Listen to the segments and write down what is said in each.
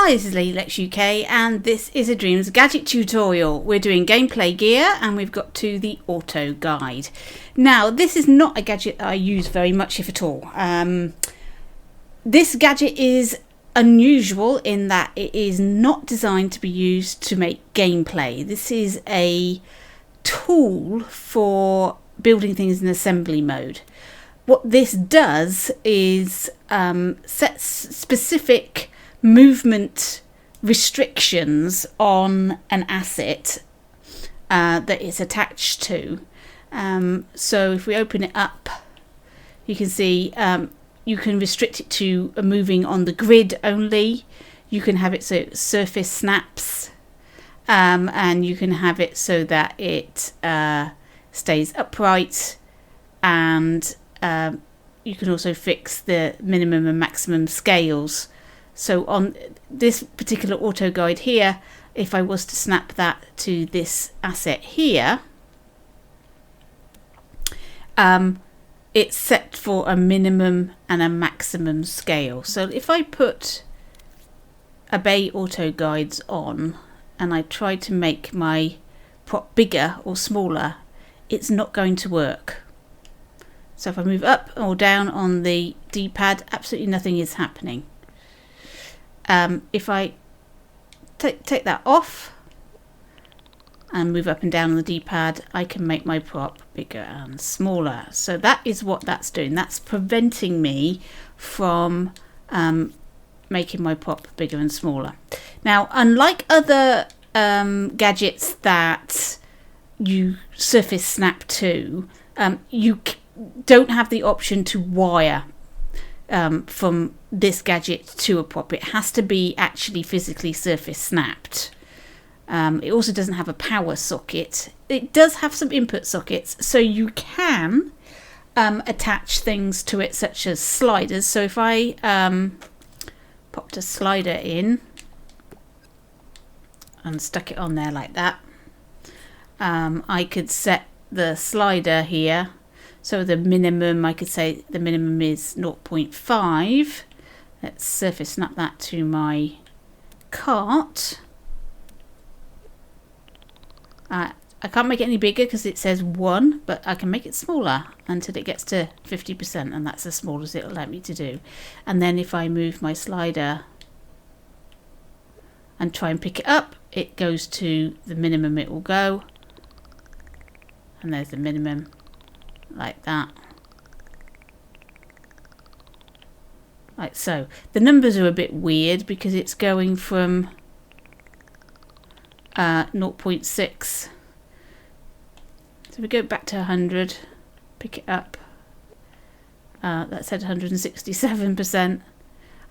Hi, this is Lady Lex UK and this is a Dreams Gadget tutorial. We're doing gameplay gear and we've got to the auto guide. Now, this is not a gadget that I use very much, if at all. This gadget is unusual in that it is not designed to be used to make gameplay. This is a tool for building things in assembly mode. What this does is set specific movement restrictions on an asset that it's attached to. So if we open it up, you can see you can restrict it to moving on the grid only. You can have it so it surface snaps, and you can have it so that it stays upright, and you can also fix the minimum and maximum scales. So on this particular auto guide here, if I was to snap that to this asset here, it's set for a minimum and a maximum scale. So if I put Obey Auto Guides on and I try to make my prop bigger or smaller, it's not going to work. So if I move up or down on the D-pad, absolutely nothing is happening. If I take that off and move up and down on the D-pad, I can make my prop bigger and smaller. So that is what that's doing. That's preventing me from making my prop bigger and smaller. Now, unlike other gadgets that you surface snap to, you don't have the option to wire from this gadget to a prop. It has to be actually physically surface snapped. It also doesn't have a power socket. It does have some input sockets, so you can attach things to it, such as sliders. So if I popped a slider in and stuck it on there like that, I could set the slider here. So the minimum, I could say the minimum is 0.5. Let's surface snap that to my cart. I can't make it any bigger because it says 1, but I can make it smaller until it gets to 50%, and that's as small as it'll let me to do. And then if I move my slider and try and pick it up, it goes to the minimum it will go. And there's the minimum. Like that. Like so. The numbers are a bit weird because it's going from 0.6. So we go back to 100, pick it up. That said 167%.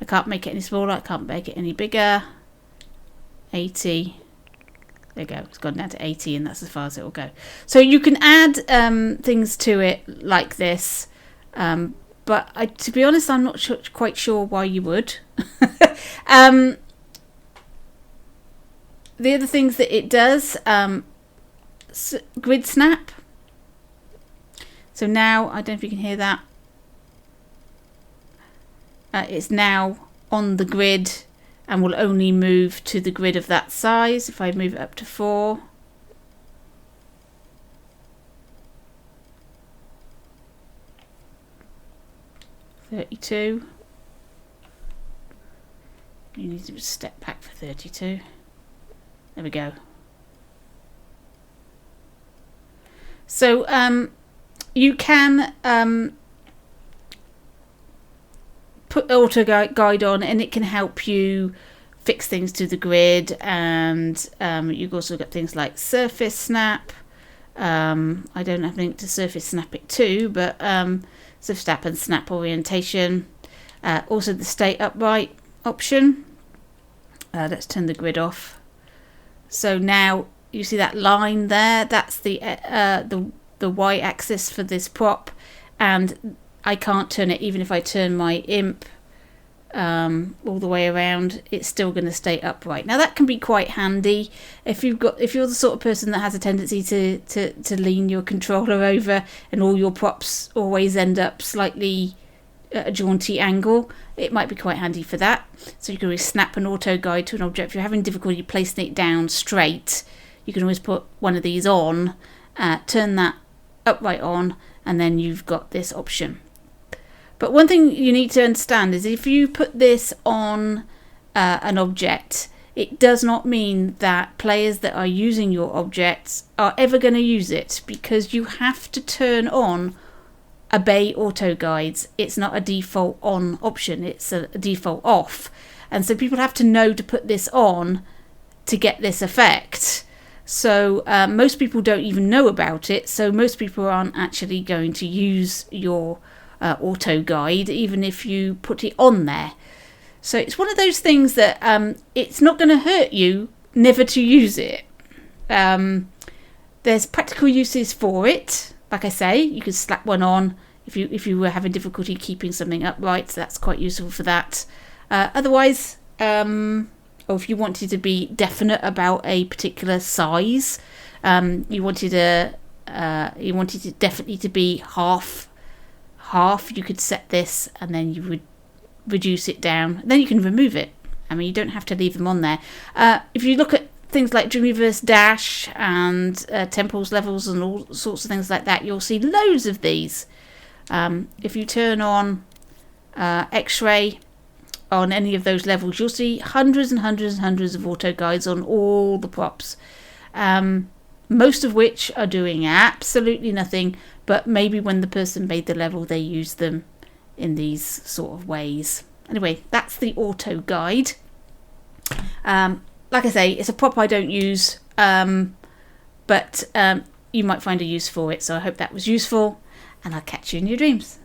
I can't make it any smaller, I can't make it any bigger. 80. There you go, it's gone down to 80, and that's as far as it will go. So you can add things to it like this, but to be honest, I'm not quite sure why you would. The other things that it does, grid snap. So now, I don't know if you can hear that. It's now on the grid and will only move to the grid of that size. If I move it up to 4, (32). You need to step back for 32. There we go. So you can put auto guide on, and it can help you fix things to the grid, and you've also got things like surface snap. I don't have a link to surface snap it to, but surface snap and snap orientation. Also the stay upright option. Let's turn the grid off. So now you see that line there, that's the y-axis for this prop, and I can't turn it. Even if I turn my imp all the way around, it's still going to stay upright. Now that can be quite handy if you're the sort of person that has a tendency to lean your controller over and all your props always end up slightly at a jaunty angle, it might be quite handy for that. So you can always snap an auto guide to an object. If you're having difficulty placing it down straight, you can always put one of these on, turn that upright on, and then you've got this option. But one thing you need to understand is if you put this on an object, it does not mean that players that are using your objects are ever going to use it, because you have to turn on obey auto guides. It's not a default on option, it's a default off. And so people have to know to put this on to get this effect. So most people don't even know about it, so most people aren't actually going to use your auto guide even if you put it on there. So it's one of those things that it's not going to hurt you never to use it. There's practical uses for it. Like I say, you could slap one on if you were having difficulty keeping something upright, so that's quite useful for that. Otherwise, or if you wanted to be definite about a particular size, you wanted it definitely to be half, you could set this and then you would reduce it down. Then you can remove it. I mean, you don't have to leave them on there. If you look at things like Dreamweaver's Dash and Temples levels and all sorts of things like that, you'll see loads of these. If you turn on X-ray on any of those levels, you'll see hundreds and hundreds and hundreds of auto guides on all the props, most of which are doing absolutely nothing, but maybe when the person made the level they used them in these sort of ways. Anyway, that's the auto guide. Like I say, it's a prop I don't use, but you might find a use for it, so I hope that was useful, and I'll catch you in your dreams.